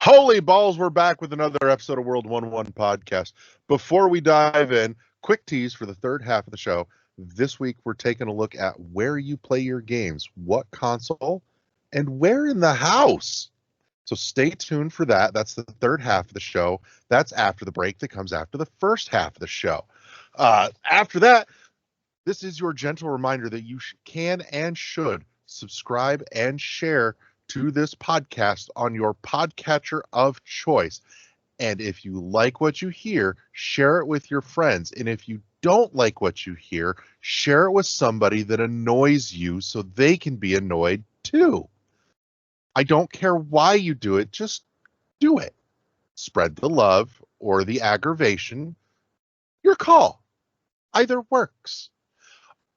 Holy balls, we're back with another episode of World 1-1 podcast. Before we dive in, quick tease for the third half of the show. This week, we're taking a look at where you play your games, what console, and where in the house. So stay tuned for that. That's the third half of the show. That's after the break that comes after the first half of the show. After that, this is your gentle reminder that you can and should subscribe and share to this podcast on your podcatcher of choice. And if you like what you hear, share it with your friends. And if you don't like what you hear, share it with somebody that annoys you so they can be annoyed too. I don't care why you do it, just do it. Spread the love or the aggravation. Your call. Either works.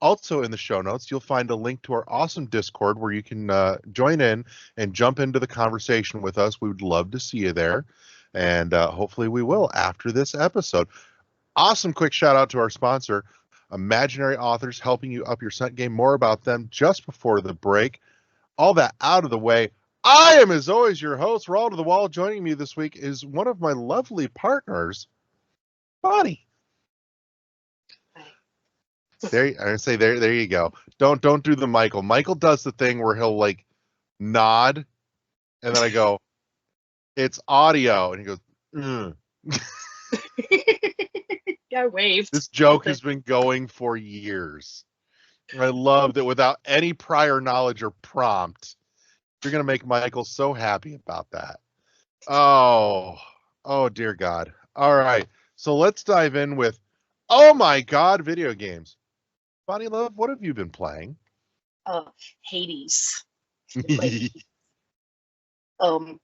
Also in the show notes, you'll find a link to our awesome Discord where you can join in and jump into the conversation with us. We would love to see you there. And hopefully we will after this episode. Awesome quick shout out to our sponsor, Imaginary Authors, helping you up your scent game. More about them just before the break. All that out of the way. I am, as always, your host, Raw to the Wall. Joining me this week is one of my lovely partners, Bonnie. There you go. Don't do the Michael. Michael does the thing where he'll like nod, and then I go, "It's audio," and he goes, I waved. This joke has been going for years. I love that without any prior knowledge or prompt, you're gonna make Michael so happy about that. Oh dear God. All right, so let's dive in with, oh my God, video games. Bonnie Love, what have you been playing? Hades. So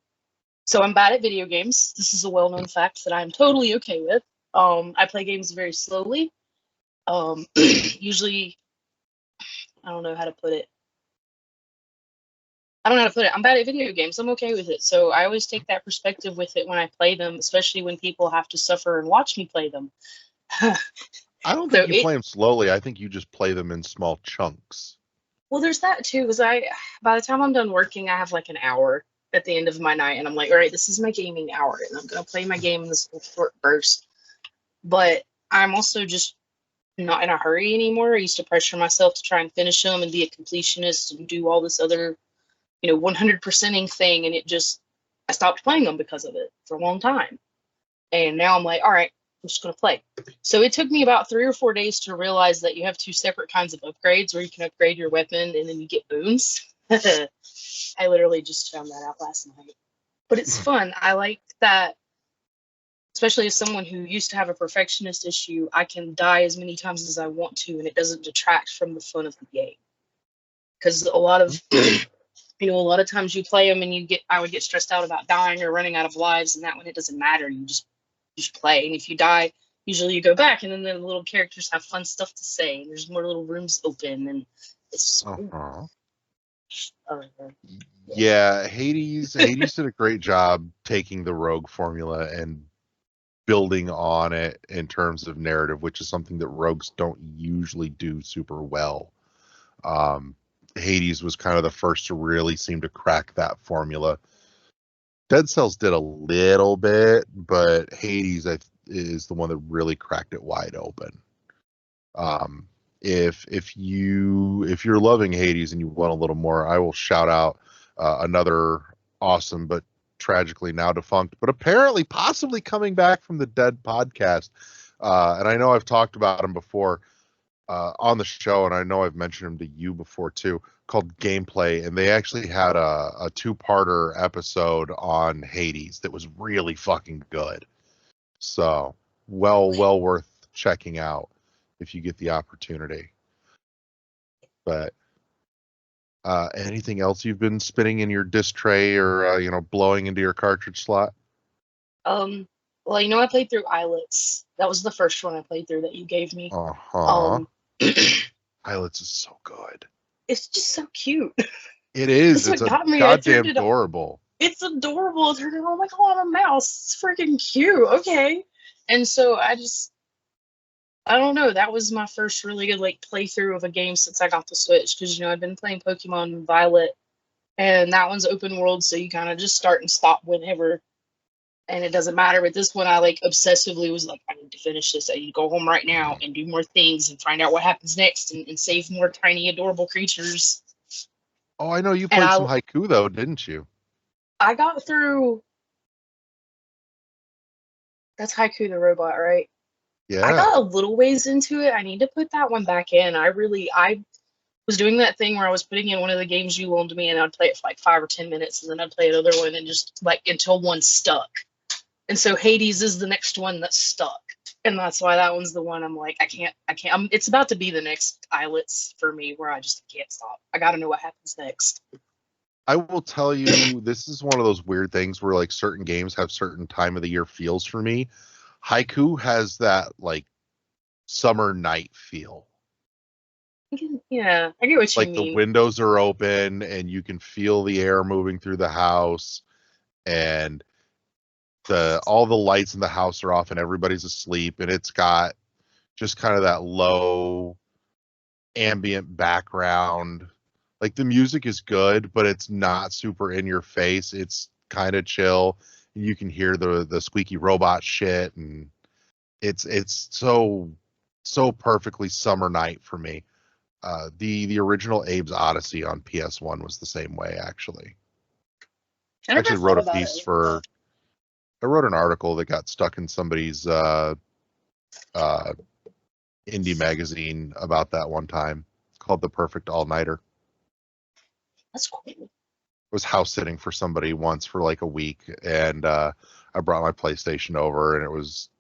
I'm bad at video games. This is a well-known fact that I'm totally okay with. I play games very slowly. Usually, I don't know how to put it. I'm bad at video games. I'm okay with it. So I always take that perspective with it when I play them, especially when people have to suffer and watch me play them. I don't think you play them slowly. I think you just play them in small chunks. Well, there's that too, because by the time I'm done working, I have like an hour at the end of my night, and I'm like, all right, this is my gaming hour, and I'm gonna play my game in this short burst. But I'm also just not in a hurry anymore. I used to pressure myself to try and finish them and be a completionist and do all this other, 100%ing thing, and I stopped playing them because of it for a long time. And now I'm like, all right, I'm just going to play. So it took me about 3 or 4 days to realize that you have 2 separate kinds of upgrades where you can upgrade your weapon and then you get boons. I literally just found that out last night. But it's fun. I like that, especially as someone who used to have a perfectionist issue, I can die as many times as I want to, and it doesn't detract from the fun of the game. Because a lot of times you play them and I would get stressed out about dying or running out of lives, and that one, it doesn't matter. You just play, and if you die, usually you go back, and then the little characters have fun stuff to say, and there's more little rooms open, and it's yeah. Hades did a great job taking the Rogue formula and building on it in terms of narrative, which is something that rogues don't usually do super well. Hades was kind of the first to really seem to crack that formula. Dead Cells did a little bit, but Hades is the one that really cracked it wide open. If you're loving Hades and you want a little more, I will shout out another awesome but tragically now defunct, but apparently possibly coming back from the dead podcast. And I know I've talked about him before on the show, and I know I've mentioned him to you before too, called Gameplay, and they actually had a 2-parter episode on Hades that was really fucking good. So well worth checking out if you get the opportunity. But anything else you've been spinning in your disc tray or blowing into your cartridge slot? Well, I played through Islets. That was the first one I played through that you gave me. Islets is so good. It's just so cute. It is. It's goddamn adorable. It's adorable. It's like, oh my God, a mouse. It's freaking cute. Okay. And so I don't know. That was my first really good playthrough of a game since I got the Switch, because I've been playing Pokemon Violet, and that one's open world, so you kind of just start and stop whenever. And it doesn't matter. But this one, I like obsessively was like, I need to finish this. I need to go home right now and do more things and find out what happens next and save more tiny, adorable creatures. Oh, I know you And played some Haiku though, didn't you? I got through. That's Haiku the robot, right? Yeah. I got a little ways into it. I need to put that one back in. I was doing that thing where I was putting in one of the games you loaned me and I'd play it for like 5 or 10 minutes and then I'd play another one and just like until one stuck. And so Hades is the next one that's stuck. And that's why that one's the one I'm like, I can't. It's about to be the next Islets for me where I just can't stop. I got to know what happens next. I will tell you, this is one of those weird things where like certain games have certain time of the year feels for me. Haiku has that like summer night feel. Yeah, I get what you Like mean. the windows are open and you can feel the air moving through the house, and all the lights in the house are off and everybody's asleep, and it's got just kind of that low ambient background. Like the music is good, but it's not super in your face. It's kind of chill. You can hear the squeaky robot shit, and it's so perfectly summer night for me. The original Abe's Odyssey on PS1 was the same way, actually. I actually wrote a piece for. I wrote an article that got stuck in somebody's indie magazine about that one time. It's called The Perfect All-Nighter. That's cool. I was house sitting for somebody once for like a week, and I brought my PlayStation over, and it was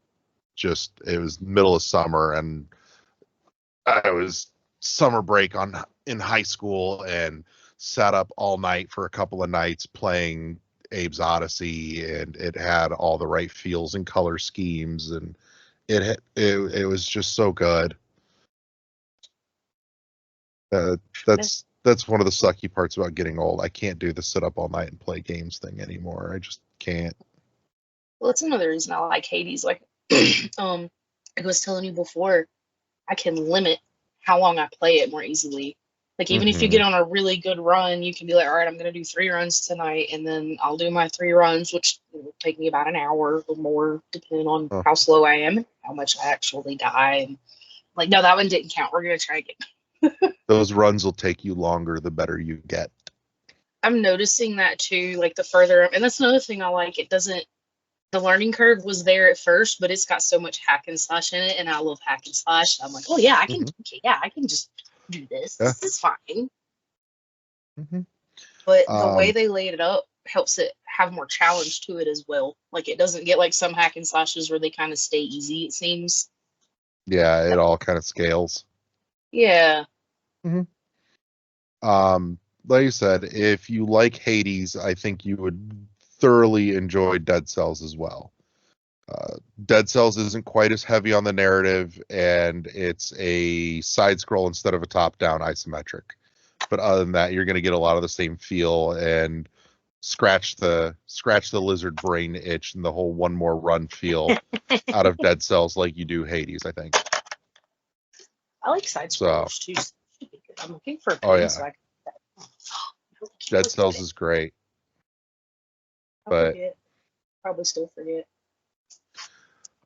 middle of summer, and I was summer break in high school, and sat up all night for a couple of nights playing Abe's Odyssey, and it had all the right feels and color schemes, and it was just so good. That's one of the sucky parts about getting old. I can't do the sit up all night and play games thing anymore. I just can't. Well, that's another reason I like Hades. Like, I was telling you before, I can limit how long I play it more easily. Like, even if you get on a really good run, you can be like, all right, I'm going to do 3 runs tonight, and then I'll do my 3 runs, which will take me about an hour or more, depending on how slow I am and how much I actually die. And like, no, that one didn't count. We're going to try again. Those runs will take you longer the better you get. I'm noticing that too, like the further, and that's another thing I like. The learning curve was there at first, but it's got so much hack and slash in it, and I love hack and slash. I'm like, oh yeah, I can just do this. Yeah. This is fine. But the way they laid it up helps it have more challenge to it as well. Like, it doesn't get like some hack and slashes where they kind of stay easy, it seems. Yeah, it all kind of scales. Yeah. Like you said, if you like Hades, I think you would thoroughly enjoy Dead Cells as well. Dead Cells isn't quite as heavy on the narrative, and it's a side scroll instead of a top down isometric. But other than that, you're going to get a lot of the same feel and scratch the lizard brain itch and the whole one more run feel out of Dead Cells like you do Hades, I think. I like side scrollers too. I'm looking for a pen. Oh yeah. So Dead Cells is great. But probably still forget.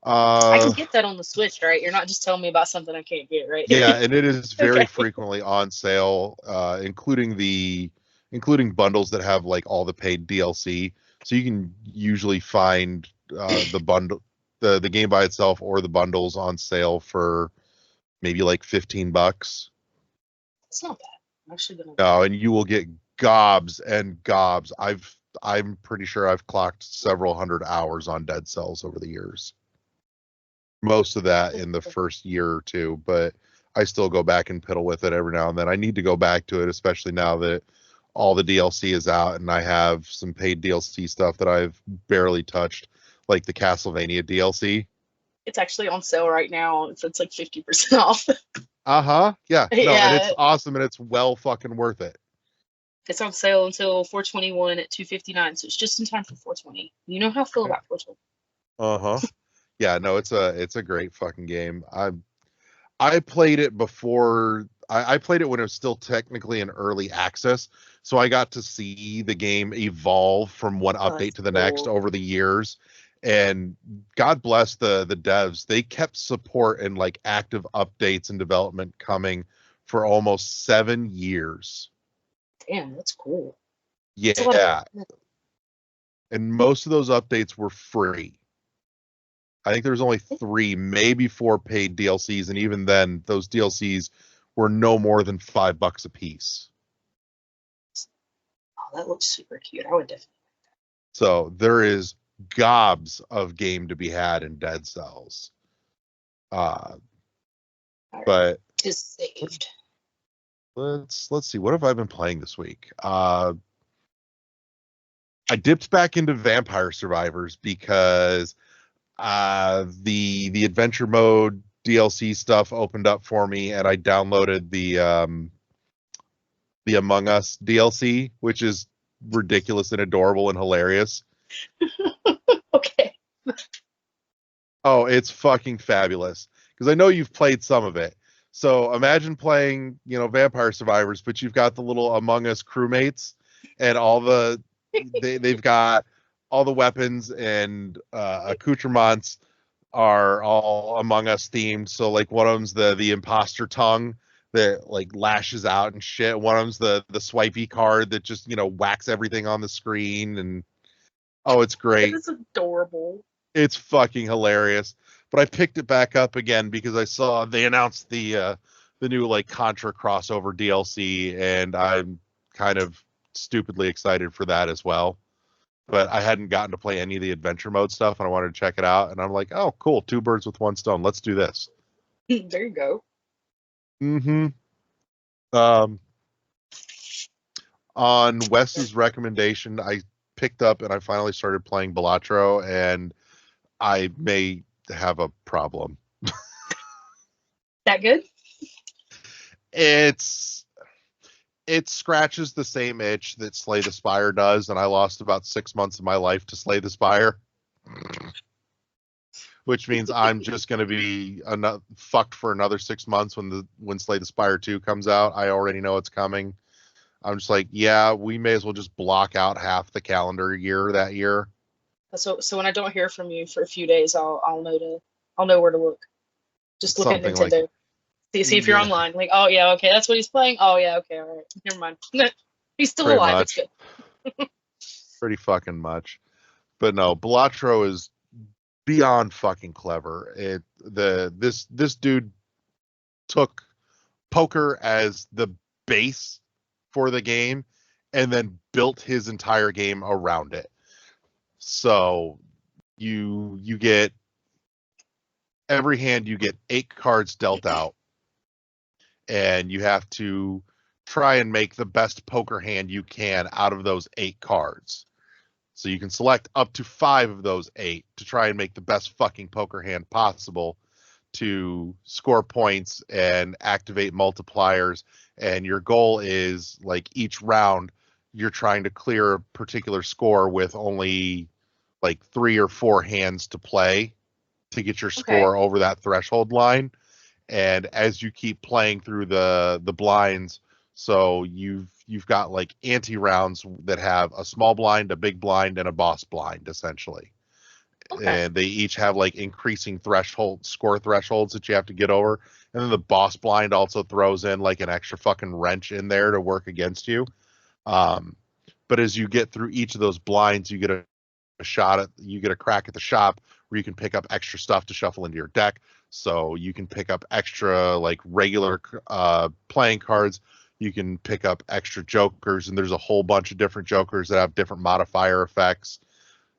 I can get that on the Switch, right? You're not just telling me about something I can't get, right? Yeah, and it is very frequently on sale, including bundles that have like all the paid DLC. So you can usually find the bundle, the game by itself, or the bundles on sale for maybe like $15. It's not bad. I'm actually gonna. No, and you will get gobs and gobs. I'm pretty sure I've clocked several hundred hours on Dead Cells over the years. Most of that in the first year or two, but I still go back and piddle with it every now and then. I need to go back to it, especially now that all the DLC is out and I have some paid DLC stuff that I've barely touched, like the Castlevania DLC. It's actually on sale right now. It's like 50% off. Yeah. No, yeah. And it's awesome, and it's well fucking worth it. It's on sale until 4/21 at $2.59, so it's just in time for 4/20. You know how I feel about 4/20. Yeah, no, it's a great fucking game. I played it before. I played it when it was still technically in early access, so I got to see the game evolve from one update to the next over the years. And God bless the devs. They kept support and like active updates and development coming for almost 7 years. Damn, that's cool. Yeah. And most of those updates were free. I think there was only 3, maybe 4 paid DLCs, and even then, those DLCs were no more than $5 a piece. Oh, that looks super cute. I would definitely. So there is gobs of game to be had in Dead Cells. But is saved. Let's see. What have I been playing this week? I dipped back into Vampire Survivors because the adventure mode DLC stuff opened up for me, and I downloaded the Among Us DLC, which is ridiculous and adorable and hilarious. Okay. Oh, it's fucking fabulous. Because I know you've played some of it. So imagine playing, Vampire Survivors, but you've got the little Among Us crewmates and they've got all the weapons and accoutrements are all Among Us themed. So like one of them's the imposter tongue that like lashes out and shit. One of them's the swipey card that just, whacks everything on the screen. And oh, it's great. It's adorable. It's fucking hilarious. But I picked it back up again because I saw they announced the new like Contra crossover DLC, and I'm kind of stupidly excited for that as well. But I hadn't gotten to play any of the adventure mode stuff, and I wanted to check it out. And I'm like, oh, cool, 2 birds with 1 stone. Let's do this. There you go. Mm-hmm. On Wes's recommendation, I picked up and I finally started playing Balatro, and I may have a problem. That good? It scratches the same itch that Slay the Spire does, and I lost about 6 months of my life to Slay the Spire. Which means I'm just going to be fucked for another 6 months when Slay the Spire 2 comes out. I already know it's coming. I'm just like, yeah, we may as well just block out half the calendar year that year. So when I don't hear from you for a few days, I'll know where to look. Just look something at Nintendo. See if you're online. Like, oh yeah, okay, that's what he's playing. Oh yeah, okay, all right, never mind. He's still Pretty alive. Much. It's good. Pretty fucking much. But no, Balatro is beyond fucking clever. This dude took poker as the base for the game and then built his entire game around it. So you get every hand, you get 8 cards dealt out, and you have to try and make the best poker hand you can out of those 8 cards. So you can select up to 5 of those 8 to try and make the best fucking poker hand possible to score points and activate multipliers. And your goal is, like, each round you're trying to clear a particular score with only like 3 or 4 hands to play to get your score over that threshold line. And as you keep playing through the blinds, so you've got like ante rounds that have a small blind, a big blind, and a boss blind essentially. And they each have like increasing score thresholds that you have to get over. And then the boss blind also throws in like an extra fucking wrench in there to work against you. But as you get through each of those blinds, you get a crack at the shop where you can pick up extra stuff to shuffle into your deck. So you can pick up extra like regular playing cards. You can pick up extra jokers, and there's a whole bunch of different jokers that have different modifier effects.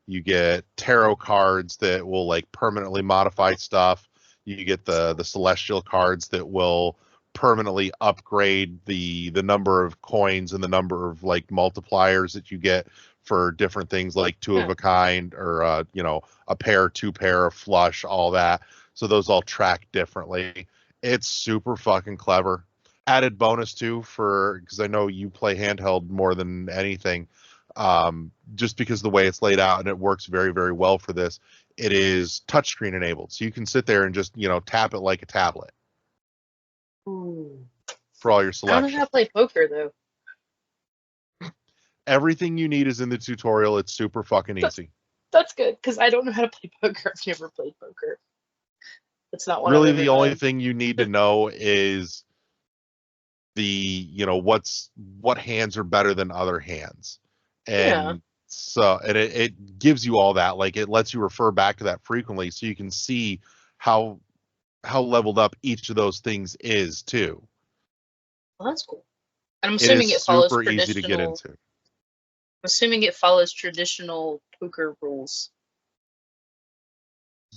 You get tarot cards that will like permanently modify stuff. You get the celestial cards that will permanently upgrade the number of coins and the number of like multipliers that you get for different things like 2 of a kind or a pair, 2 pair, a flush, all that. So those all track differently. It's super fucking clever. Added bonus too, because I know you play handheld more than anything. Just because the way it's laid out, and it works very, very well for this. It is touchscreen enabled, so you can sit there and just tap it like a tablet. Ooh. For all your selections. I don't know how to play poker though. Everything you need is in the tutorial. It's super fucking easy. That's good because I don't know how to play poker. I've never played poker. It's not what Really, I've ever the only done. thing you need to know is what hands are better than other hands. Yeah, And so it gives you all that. Like, it lets you refer back to that frequently so you can see how leveled up each of those things is too. well, that's cool. And I'm It is assuming it follows super easy to get traditional. into. I'm assuming it follows traditional poker rules.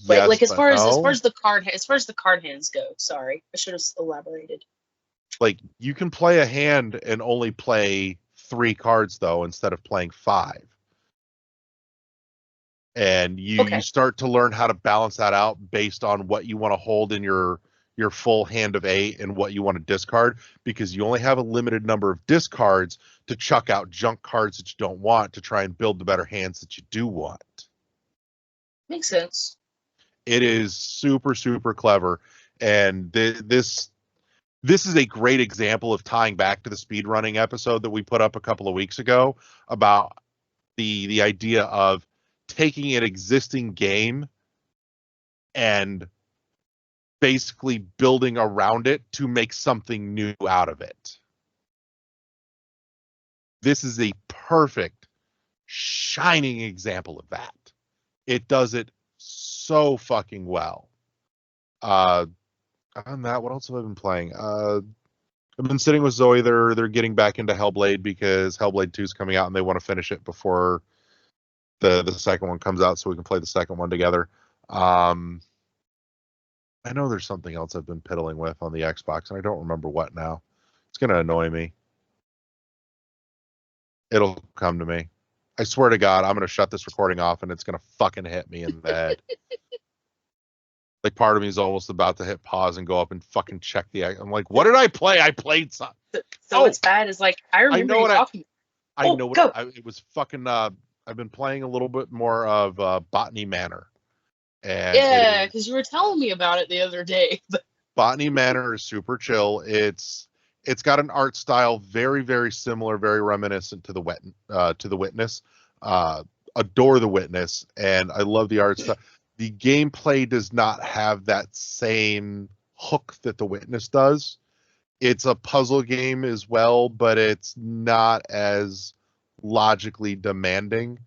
Wait, Yes, like but no. as far as the card hands go. Sorry, I should have elaborated. Like, you can play a hand and only play 3 cards though instead of playing 5. And you Okay, start to learn how to balance that out based on what you want to hold in your full hand of 8 and what you want to discard, because you only have a limited number of discards to chuck out junk cards that you don't want to try and build the better hands that you do want. makes sense. It is super super clever, and this is a great example of tying back to the speedrunning episode that we put up a couple of weeks ago about the idea of taking an existing game and basically building around it to make something new out of it. This is a perfect, shining example of that. It does it so fucking well. On that, what else have I been playing? I've been sitting with Zoe. They're getting back into Hellblade because Hellblade 2 is coming out and they want to finish it before the second one comes out so we can play the second one together. I know there's something else I've been piddling with on the Xbox, and I don't remember what now. It's going to annoy me. It'll come to me. I swear to God, I'm going to shut this recording off, and it's going to fucking hit me in the head. Like, part of me is almost about to hit pause and go up and fucking check the... I'm like, what did I play? I played something. So what's bad is like I remember you talking. I Oh, know what... go. It was fucking... I've been playing a little bit more of Botany Manor. And it Yeah, is... because you were telling me about it the other day. Botany Manor is super chill. It's got an art style very, very similar, very reminiscent to the Witness. Adore the Witness, and I love the art style. The gameplay does not have that same hook that the Witness does. It's a puzzle game as well, but it's not as logically demanding.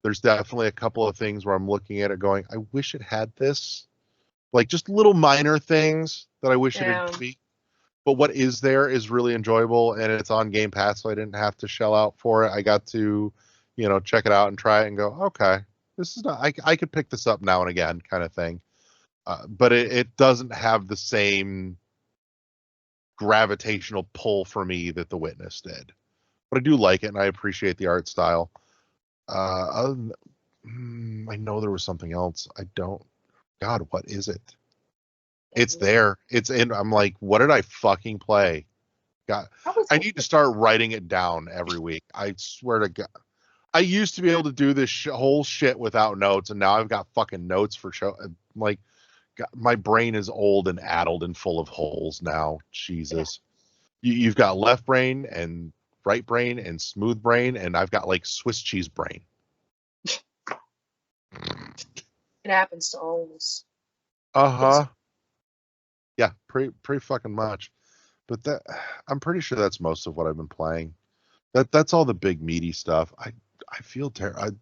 There's definitely a couple of things where I'm looking at it going, I wish it had this. Like, just little minor things that I wish it had Yeah. tweaked. But what is there is really enjoyable, and it's on Game Pass, so I didn't have to shell out for it. I got to, check it out and try it and go, okay, this is not, I could pick this up now and again kind of thing. But it doesn't have the same gravitational pull for me that The Witness did. But I do like it, and I appreciate the art style. I know there was something else. I don't. God, what is it? It's there. It's in. I'm like, what did I fucking play? God, I need to start writing it down every week. I swear to God. I used to be able to do this whole shit without notes, and now I've got fucking notes for show. Like, God, my brain is old and addled and full of holes now. Jesus. You've got left brain and right brain and smooth brain, and I've got like Swiss cheese brain. It happens to all of us. Uh-huh. Yeah, pretty fucking much. But that, I'm pretty sure that's most of what I've been playing. That's all the big meaty stuff. I feel terrible.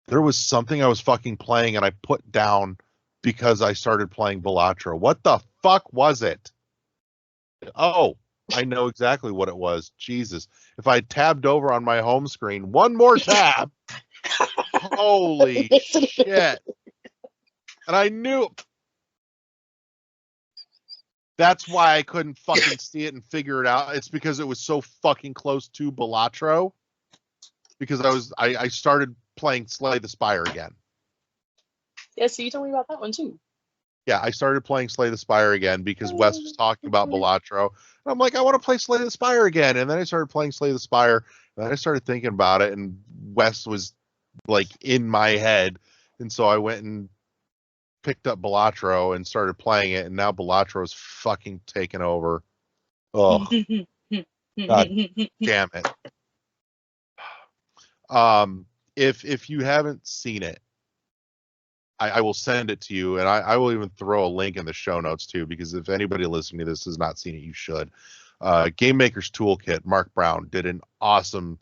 There was something I was fucking playing and I put down because I started playing Balatro. What the fuck was it? Oh, I know exactly what it was. Jesus. If I tabbed over on my home screen, one more tab. Holy shit. And I knew... That's why I couldn't fucking see it and figure it out. It's because it was so fucking close to Balatro. Because I started playing Slay the Spire again. Yeah, so you told me about that one too. Yeah, I started playing Slay the Spire again because Wes was talking about Balatro. And I'm like, I want to play Slay the Spire again. And then I started playing Slay the Spire. And then I started thinking about it. And Wes was like in my head. And so I went and picked up Balatro and started playing it. And now Balatro's fucking taken over. Oh, God damn it. If you haven't seen it, I will send it to you, and I will even throw a link in the show notes too, because if anybody listening to this has not seen it, you should. Game Maker's Toolkit, Mark Brown did an awesome,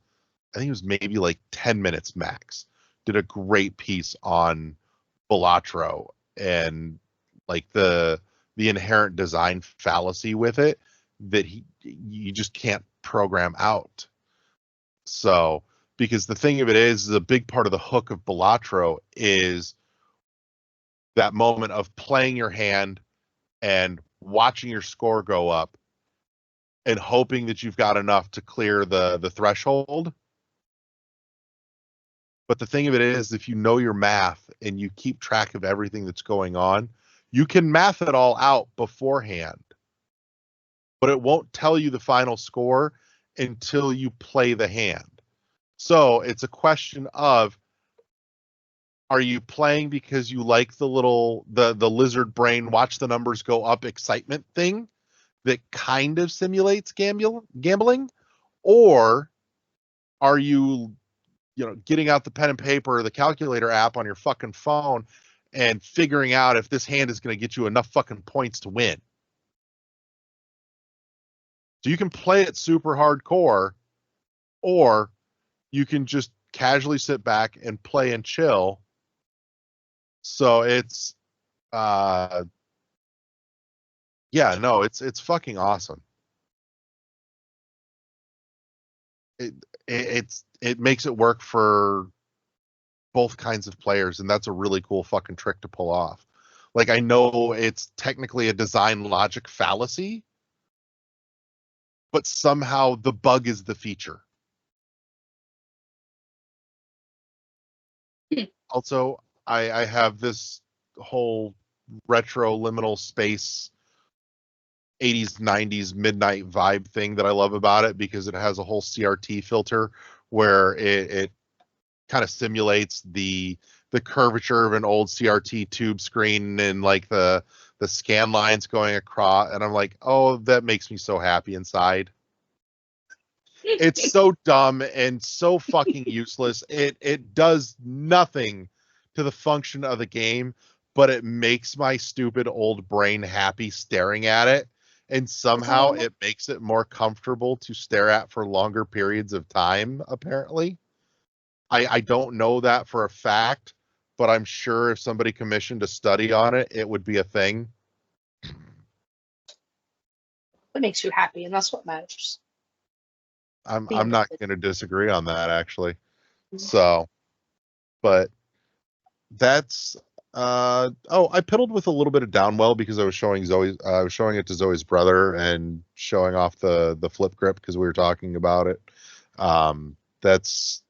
I think it was maybe like 10 minutes max, did a great piece on Balatro and like the inherent design fallacy with it that you just can't program out. So, because the thing of it is a big part of the hook of Balatro is that moment of playing your hand and watching your score go up and hoping that you've got enough to clear the threshold. But the thing of it is, if you know your math and you keep track of everything that's going on, you can math it all out beforehand. But it won't tell you the final score until you play the hand. So it's a question of, are you playing because you like the little the lizard brain watch the numbers go up excitement thing that kind of simulates gambling, or are you getting out the pen and paper or the calculator app on your fucking phone and figuring out if this hand is going to get you enough fucking points to win? So you can play it super hardcore, or you can just casually sit back and play and chill. So it's it's fucking awesome. It makes it work for both kinds of players, and that's a really cool fucking trick to pull off. Like, I know it's technically a design logic fallacy, but somehow the bug is the feature. Also, I have this whole retro liminal space 80s 90s midnight vibe thing that I love about it, because it has a whole CRT filter where it kind of simulates the curvature of an old CRT tube screen and like the scan lines going across, and I'm like, oh, that makes me so happy inside. It's so dumb and so fucking useless. It does nothing to the function of the game, but it makes my stupid old brain happy staring at it, and somehow it makes it more comfortable to stare at for longer periods of time, apparently. I don't know that for a fact, but I'm sure if somebody commissioned a study on it, it would be a thing. It makes you happy, and that's what matters. I'm not going to disagree on that, actually. So, but that's I piddled with a little bit of Downwell because I was showing it to Zoe's brother and showing off the flip grip because we were talking about it. That's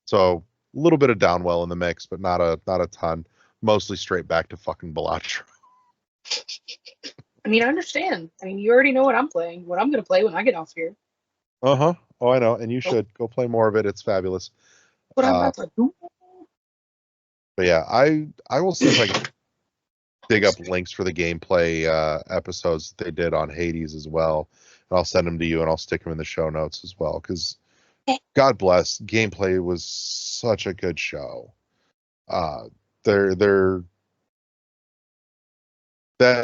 so a little bit of Downwell in the mix, but not a ton. Mostly straight back to fucking Balatro. I mean, I understand. I mean, you already know what I'm playing, what I'm going to play when I get off here. Uh-huh. Oh, I know. And you should go play more of it. It's fabulous. What I'm about to do. But yeah, I will see if I can dig up links for the gameplay episodes that they did on Hades as well. And I'll send them to you, and I'll stick them in the show notes as well, because God bless, gameplay was such a good show. That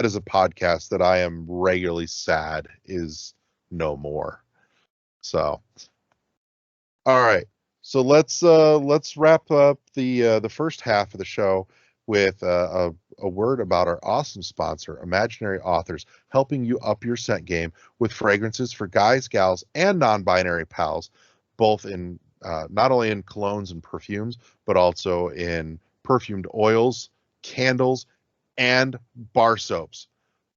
is a podcast that I am regularly sad is no more. So, all right. So let's wrap up the first half of the show with a word about our awesome sponsor, Imaginary Authors, helping you up your scent game with fragrances for guys, gals, and non-binary pals, both in not only in colognes and perfumes, but also in perfumed oils, candles, and bar soaps.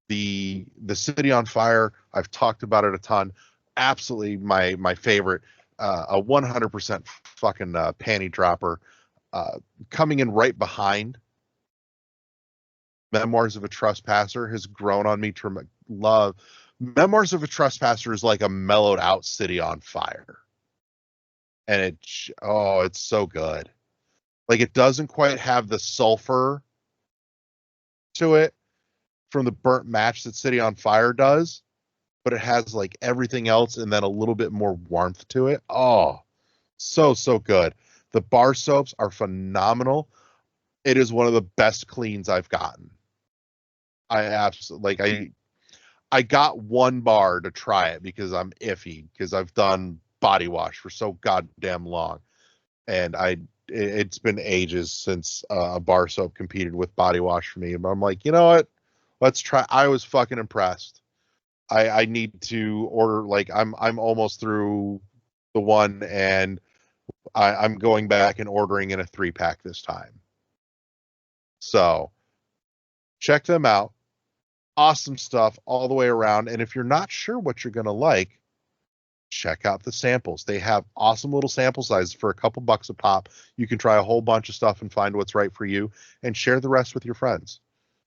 The City on Fire, I've talked about it a ton. Absolutely my favorite. A 100% fucking panty dropper. Coming in right behind Memoirs of a Trespasser has grown on me to love. Memoirs of a Trespasser is like a mellowed out City on Fire. And it's so good. Like, it doesn't quite have the sulfur to it from the burnt match that City on Fire does, but it has like everything else and then a little bit more warmth to it. Oh, so good. The bar soaps are phenomenal. It is one of the best cleans I've gotten. I absolutely I got one bar to try it because I'm iffy because I've done body wash for so goddamn long, and it's been ages since a bar soap competed with body wash for me. But I'm like, you know what? Let's try. I was fucking impressed. I need to order, like, I'm almost through the one, and I'm going back and ordering in a 3-pack this time. So check them out. Awesome stuff all the way around. And if you're not sure what you're gonna like, check out the samples. They have awesome little sample sizes for a couple bucks a pop. You can try a whole bunch of stuff and find what's right for you and share the rest with your friends.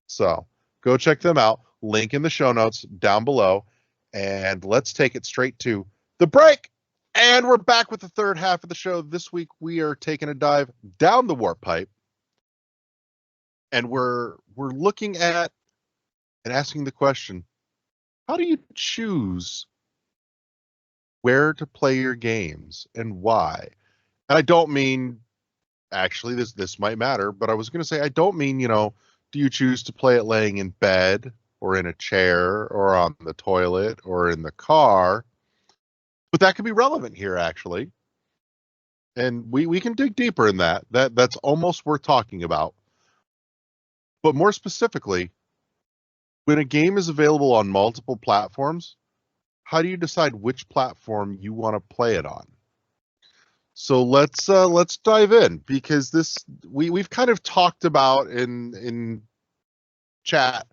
So go check them out. Link in the show notes down below. And let's take it straight to the break. And we're back with the third half of the show. This week we are taking a dive down the warp pipe. And we're looking at and asking the question, how do you choose where to play your games and why? And I don't mean, actually, this might matter, but I was going to say, I don't mean, do you choose to play it laying in bed or in a chair or on the toilet or in the car? But that could be relevant here, actually. And we can dig deeper in that. That's almost worth talking about. But more specifically, when a game is available on multiple platforms, how do you decide which platform you want to play it on? So let's dive in, because we've kind of talked about in chat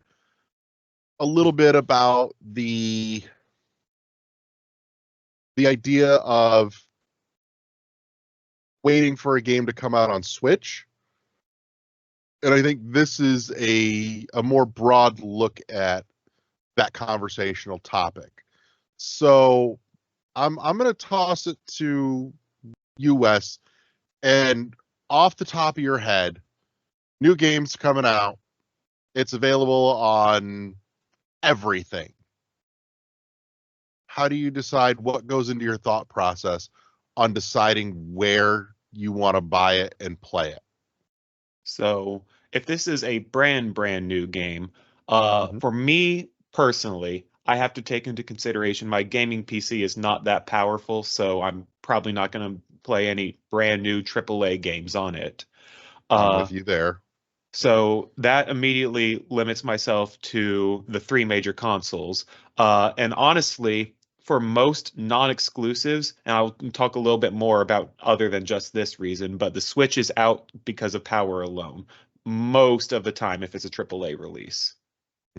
a little bit about the idea of waiting for a game to come out on Switch. And I think this is a more broad look at that conversational topic. So I'm going to toss it to US, and off the top of your head, new games coming out. It's available on everything. How do you decide what goes into your thought process on deciding where you want to buy it and play it? So if this is a brand new game, Mhm. for me personally, I have to take into consideration my gaming PC is not that powerful, so I'm probably not going to play any brand new AAA games on it. I'm with you there. So that immediately limits myself to the 3 major consoles. And honestly, for most non-exclusives, and I'll talk a little bit more about other than just this reason, but the Switch is out because of power alone most of the time if it's a AAA release.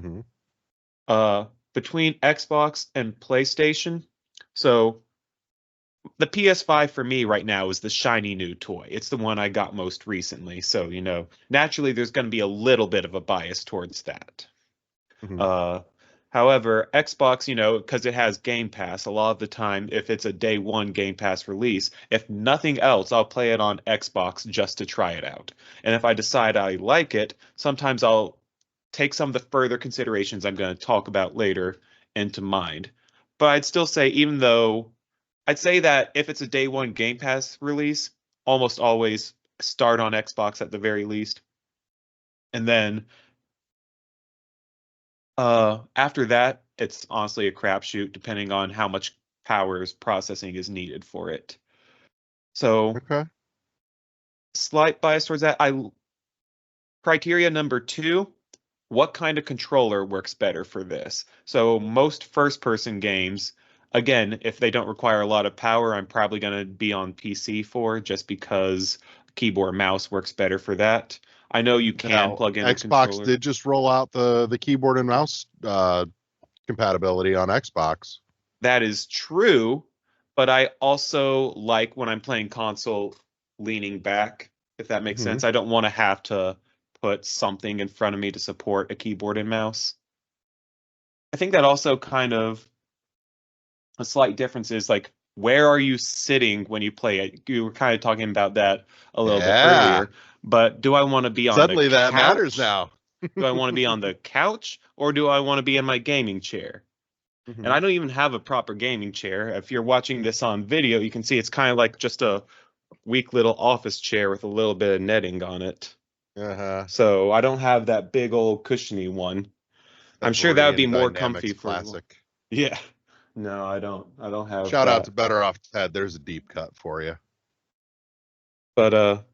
Mhm. Between Xbox and PlayStation, so the PS5 for me right now is the shiny new toy. It's the one I got most recently. So, naturally there's going to be a little bit of a bias towards that. Mhm. However, Xbox, because it has Game Pass, a lot of the time, if it's a day one Game Pass release, if nothing else, I'll play it on Xbox just to try it out. And if I decide I like it, sometimes I'll take some of the further considerations I'm going to talk about later into mind. But I'd still say, I'd say that if it's a day one Game Pass release, almost always start on Xbox at the very least. And then after that, it's honestly a crapshoot depending on how much processing is needed for it. So Okay. slight bias towards that. Criteria number 2, what kind of controller works better for this? So most first-person games, again, if they don't require a lot of power, I'm probably going to be on PC for, just because keyboard mouse works better for that. I know you can Now, plug in a Xbox controller. did just roll out the keyboard and mouse compatibility on Xbox. That is true, but I also like when I'm playing console leaning back, if that makes sense. I don't want to have to put something in front of me to support a keyboard and mouse. I think that also kind of a slight difference is like, where are you sitting when you play it? You were kind of talking about that a little bit earlier, but do I want to be on Suddenly the that matters couch? now. Do I want to be on the couch, or do I want to be in my gaming chair? And I don't even have a proper gaming chair. If you're watching this on video, you can see it's kind of like just a weak little office chair with a little bit of netting on it. Uh-huh. So I don't have that big old cushiony one. I'm That sure that would be Meridian more comfy Dynamics for. classic. Yeah. No, I don't. I don't have Shout out that. to Better Off Ted. There's a deep cut for you. But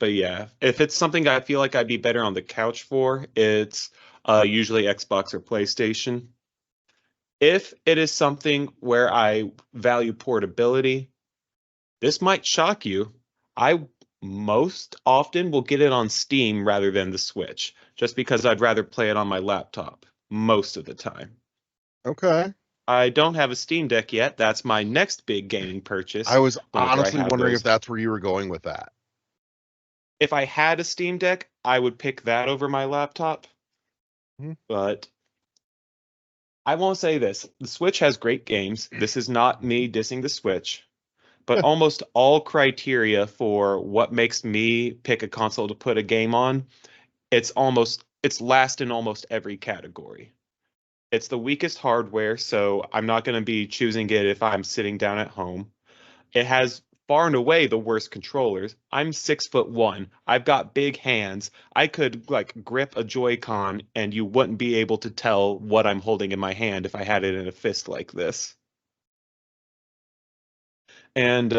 yeah, if it's something I feel like I'd be better on the couch for, it's usually Xbox or PlayStation. If it is something where I value portability, this might shock you. I most often will get it on Steam rather than the Switch, just because I'd rather play it on my laptop most of the time. Okay. I don't have a Steam Deck yet. That's my next big gaming purchase I was whenever I honestly have wondering those. if that's where you were going with that. If I had a Steam Deck, I would pick that over my laptop. Mhm. But I won't say this. The Switch has great games. This is not me dissing the Switch, but almost all criteria for what makes me pick a console to put a game on, it's last in almost every category. It's the weakest hardware, so I'm not going to be choosing it if I'm sitting down at home. It has far and away the worst controllers. I'm 6'1". I've got big hands. I could like grip a Joy-Con and you wouldn't be able to tell what I'm holding in my hand if I had it in a fist like this. And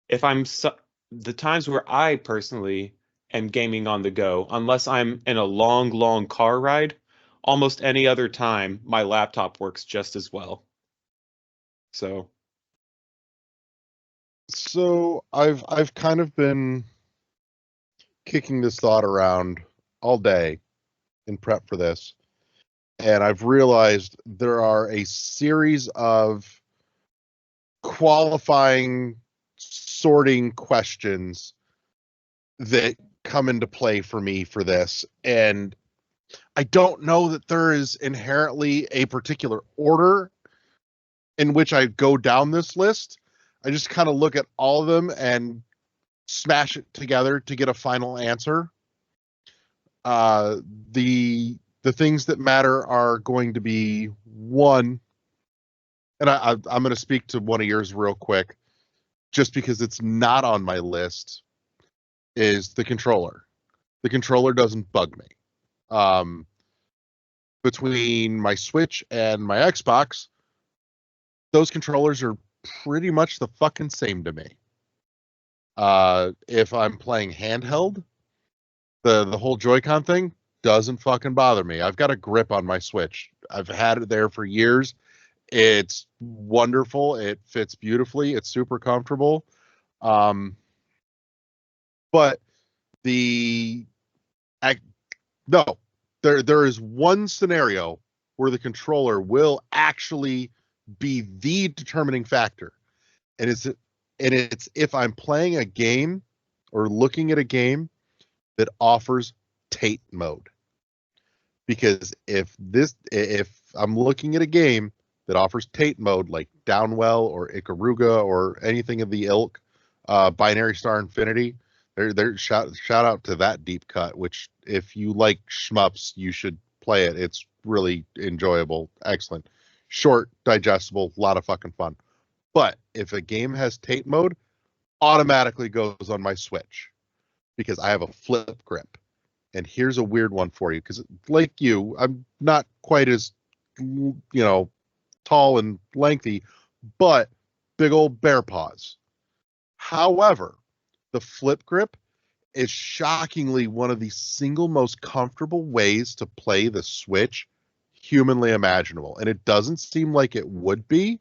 if I'm so, the times where I personally am gaming on the go, unless I'm in a long, long car ride, almost any other time my laptop works just as well. So, So I've kind of been kicking this thought around all day in prep for this, and I've realized there are a series of qualifying sorting questions that come into play for me for this. And I don't know that there is inherently a particular order in which I go down this list. I just kind of look at all of them and smash it together to get a final answer. Uh, the things that matter are going to be one, and I'm going to speak to one of yours real quick, just because it's not on my list, is the controller. The controller doesn't bug me. Um, between my Switch and my Xbox, those controllers are pretty much the fucking same to me. If I'm playing handheld, the whole Joy-Con thing doesn't fucking bother me. I've got a grip on my Switch. I've had it there for years. It's wonderful. It fits beautifully. It's super comfortable. Um, but the no, there is one scenario where the controller will actually be the determining factor, and it's if I'm playing a game or looking at a game that offers Tate mode. Because if I'm looking at a game that offers Tate mode like Downwell or Ikaruga or anything of the ilk, Binary Star Infinity, they're shout out to that deep cut, which if you like shmups, you should play it. It's really enjoyable, excellent, short, digestible, a lot of fucking fun. But if a game has Tate mode, automatically goes on my Switch because I have a flip grip. And here's a weird one for you, because like you, I'm not quite as tall and lengthy, but big old bear paws. However, the flip grip is shockingly one of the single most comfortable ways to play the Switch humanly imaginable. And it doesn't seem like it would be,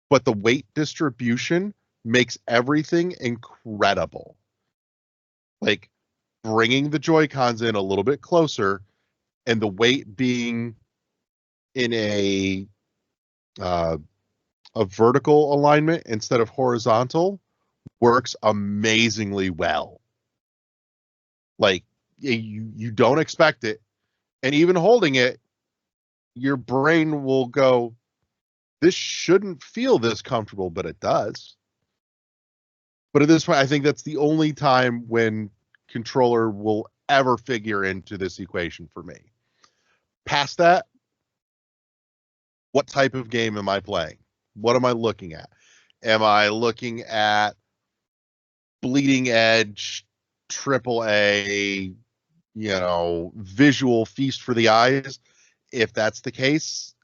but the weight distribution makes everything incredible. Like bringing the Joy-Cons in a little bit closer and the weight being in a vertical alignment instead of horizontal works amazingly well. Like you don't expect it, and even holding it, your brain will go, "This shouldn't feel this comfortable," but it does. But at this point, I think that's the only time when controller will ever figure into this equation for me. Past that, what type of game am I playing? What am I looking at? Am I looking at bleeding edge triple A, visual feast for the eyes. If that's the case,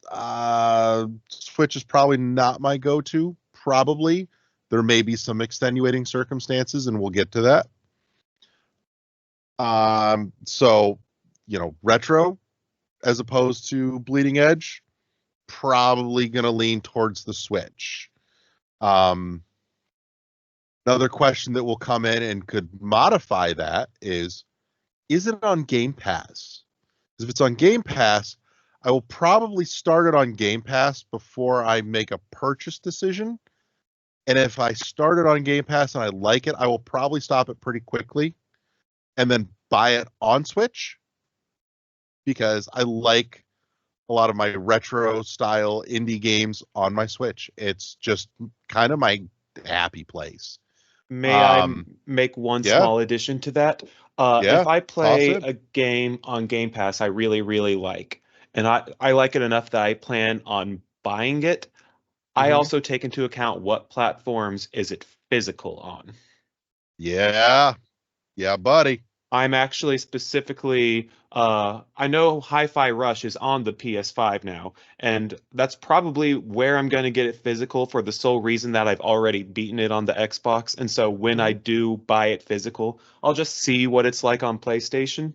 Switch is probably not my go-to. Probably. There may be some extenuating circumstances, and we'll get to that. So, retro as opposed to bleeding edge, probably going to lean towards the Switch. Another question that will come in and could modify that is it on Game Pass? Because if it's on Game Pass, I will probably start it on Game Pass before I make a purchase decision. And if I start it on Game Pass and I like it, I will probably stop it pretty quickly and then buy it on Switch, because I like a lot of my retro style indie games on my Switch. It's just kind of my happy place. May I make one small addition to that? If I play a game on Game Pass I really, really like, and I like it enough that I plan on buying it, I also take into account what platforms is it physical on. Yeah, buddy. I'm actually specifically, I know Hi-Fi Rush is on the PS5 now, and that's probably where I'm going to get it physical for the sole reason that I've already beaten it on the Xbox. And so when I do buy it physical, I'll just see what it's like on PlayStation.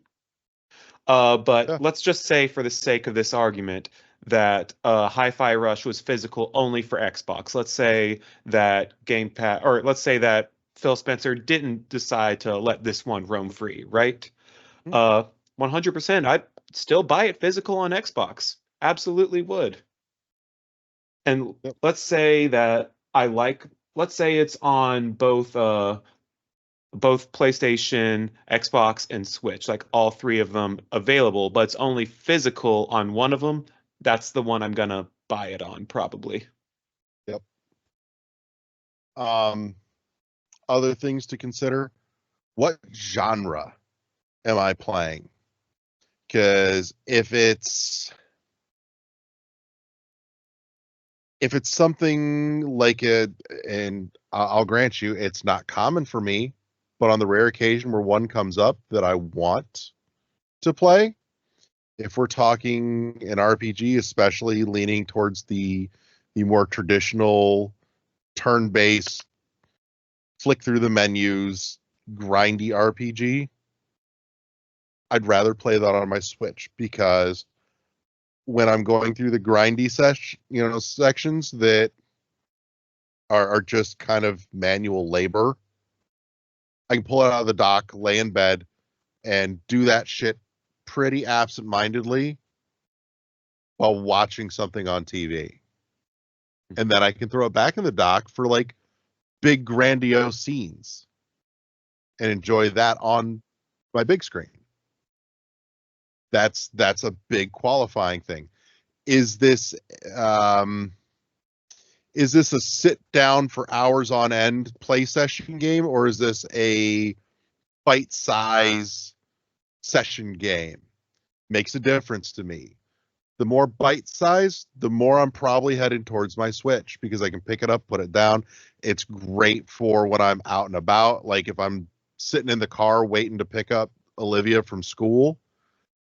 But let's just say, for the sake of this argument, that Hi-Fi Rush was physical only for Xbox. Let's say that Game Pass, or let's say that Phil Spencer didn't decide to let this one roam free, right? 100%, I'd still buy it physical on Xbox. Absolutely would. And let's say that let's say it's on both PlayStation, Xbox, and Switch, like all three of them available, but it's only physical on one of them. That's the one I'm gonna buy it on, probably. Yep. Other things to consider: what genre am I playing? Because if it's something like and I'll grant you, it's not common for me, but on the rare occasion where one comes up that I want to play, if we're talking an RPG, especially leaning towards the more traditional turn-based, flick through the menus, grindy RPG, I'd rather play that on my Switch, because when I'm going through the grindy sections that are just kind of manual labor, I can pull it out of the dock, lay in bed, and do that shit pretty absent-mindedly while watching something on TV. And then I can throw it back in the dock for like big grandiose scenes and enjoy that on my big screen. That's a big qualifying thing. Is this a sit down for hours on end play session game, or is this a bite size session game? Makes a difference to me. The more bite size, the more I'm probably heading towards my Switch, because I can pick it up, put it down. It's great for when I'm out and about. Like if I'm sitting in the car waiting to pick up Olivia from school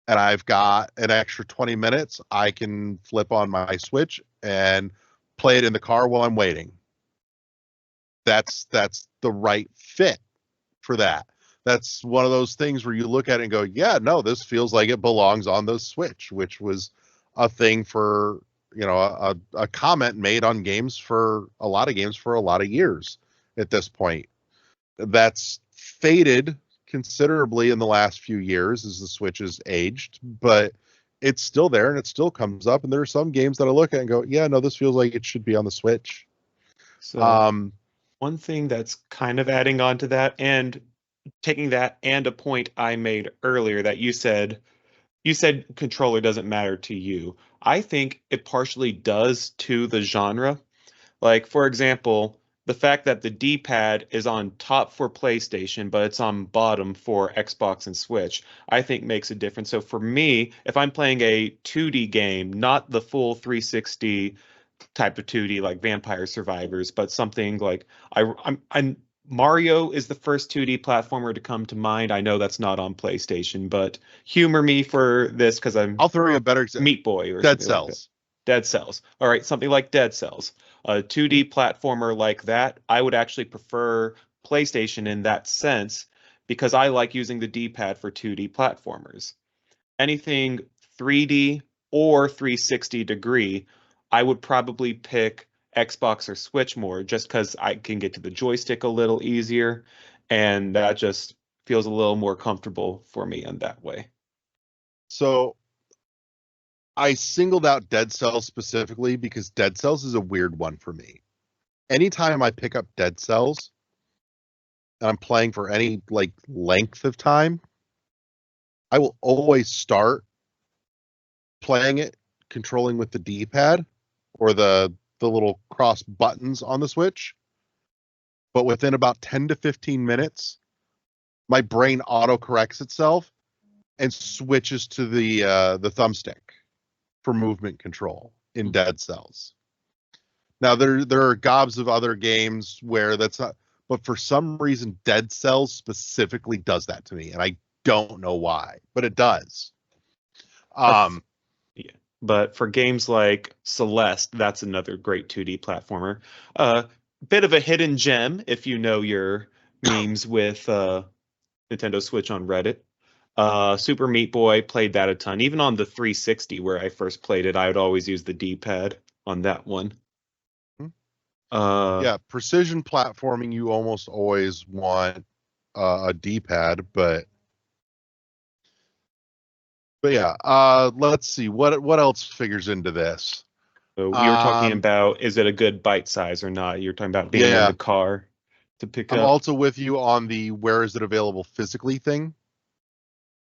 and I've got an extra 20 minutes, I can flip on my Switch and play it in the car while I'm waiting. That's the right fit for that. That's one of those things where you look at it and go, yeah, no, this feels like it belongs on the Switch, which was a thing for, a comment made on games for a lot of games for a lot of years at this point. That's faded considerably in the last few years as the Switch has aged, but it's still there and it still comes up. And there are some games that I look at and go, yeah, no, this feels like it should be on the Switch. So one thing that's kind of adding on to that, and taking that and a point I made earlier, that you said controller doesn't matter to you. I think it partially does to the genre. Like, for example, the fact that the D-pad is on top for PlayStation, but it's on bottom for Xbox and Switch, I think makes a difference. So for me, if I'm playing a 2D game, not the full 360 type of 2D like Vampire Survivors, but something like I'm Mario is the first 2D platformer to come to mind. I know that's not on PlayStation, but humor me for this because I'm I'll throw you a better example. Meat Boy or Dead something like that. Cells. Dead Cells. All right, something like Dead Cells. A 2D platformer like that, I would actually prefer PlayStation in that sense because I like using the D-pad for 2D platformers. Anything 3D or 360 degree, I would probably pick Xbox or Switch more just because I can get to the joystick a little easier, and that just feels a little more comfortable for me in that way. So I singled out Dead Cells specifically because Dead Cells is a weird one for me. Anytime I pick up Dead Cells and I'm playing for any like length of time, I will always start playing it controlling with the D-pad or the little cross buttons on the Switch. But within about 10 to 15 minutes, my brain auto-corrects itself and switches to the thumbstick for movement control in Dead Cells. Now there are gobs of other games where that's not, but for some reason Dead Cells specifically does that to me, and I don't know why, but it does. Yeah. But for games like Celeste, that's another great 2D platformer. Bit of a hidden gem if you know your memes with Nintendo Switch on Reddit. Super Meat Boy, played that a ton. Even on the 360 where I first played it, I would always use the D-pad on that one. Yeah, precision platforming, you almost always want a D-pad, but yeah, let's see what else figures into this. So we were talking about, is it a good bite size or not? You're talking about being in the car to pick I'm up. also with you on the where is it available physically thing.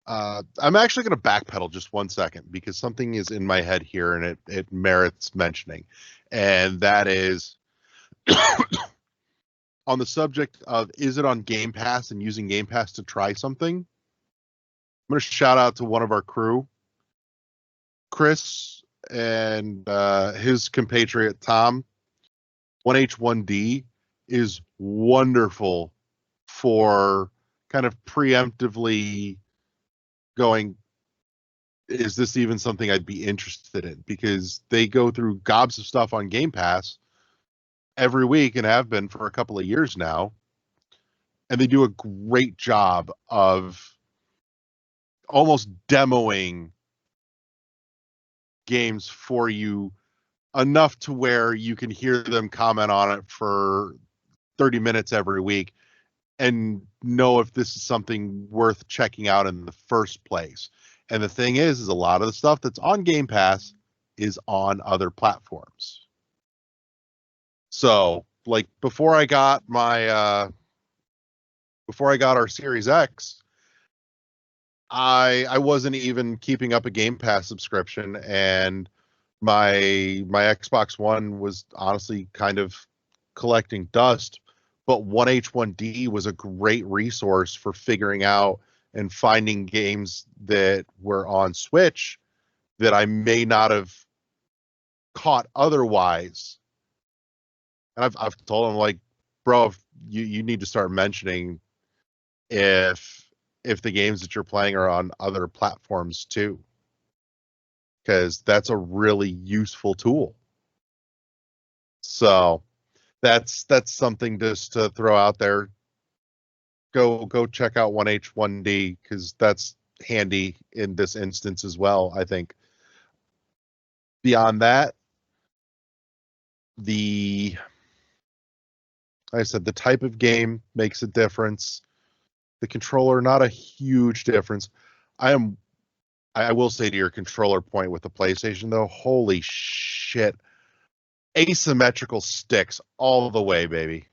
I'm actually going to backpedal just 1 second because something is in my head here and it merits mentioning, and that is on the subject of is it on Game Pass and using Game Pass to try something. I'm going to shout out to one of our crew, Chris, and his compatriot Tom. 1H1D is wonderful for kind of preemptively going, is this even something I'd be interested in? Because they go through gobs of stuff on Game Pass every week and have been for a couple of years now. And they do a great job of almost demoing games for you enough to where you can hear them comment on it for 30 minutes every week and know if this is something worth checking out in the first place. And the thing is a lot of the stuff that's on Game Pass is on other platforms. So, like before I got our Series X, I wasn't even keeping up a Game Pass subscription, and my Xbox One was honestly kind of collecting dust. But 1H1D was a great resource for figuring out and finding games that were on Switch that I may not have caught otherwise. And I've told him, like, bro, if you need to start mentioning if the games that you're playing are on other platforms too, because that's a really useful tool. So that's something just to throw out there. Go check out 1H1D because that's handy in this instance as well, I think. Beyond that, like I said, the type of game makes a difference. The controller, not a huge difference. I will say to your controller point with the PlayStation though, holy shit. Asymmetrical sticks all the way, baby.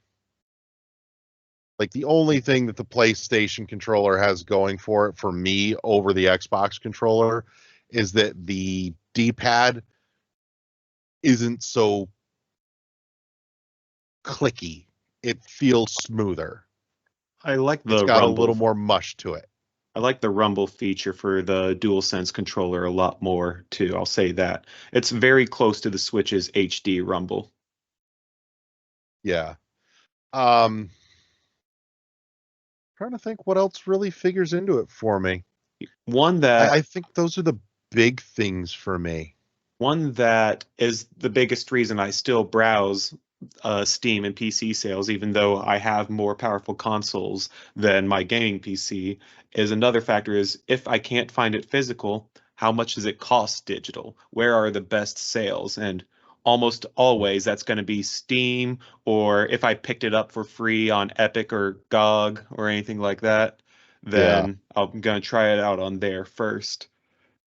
Like the only thing that the PlayStation controller has going for it for me over the Xbox controller is that the D-pad isn't so clicky. It feels smoother. I like the It's got rumble. a little more mush to it. I like the rumble feature for the DualSense controller a lot more too. I'll say that. It's very close to the Switch's HD rumble. Yeah. Trying to think what else really figures into it for me. One that I think those are the big things for me. One that is the biggest reason I still browse Steam and PC sales, even though I have more powerful consoles than my gaming PC, is another factor is if I can't find it physical, how much does it cost digital? Where are the best sales? And almost always that's going to be Steam, or if I picked it up for free on Epic or GOG or anything like that, Yeah. then I'm going to try it out on there first.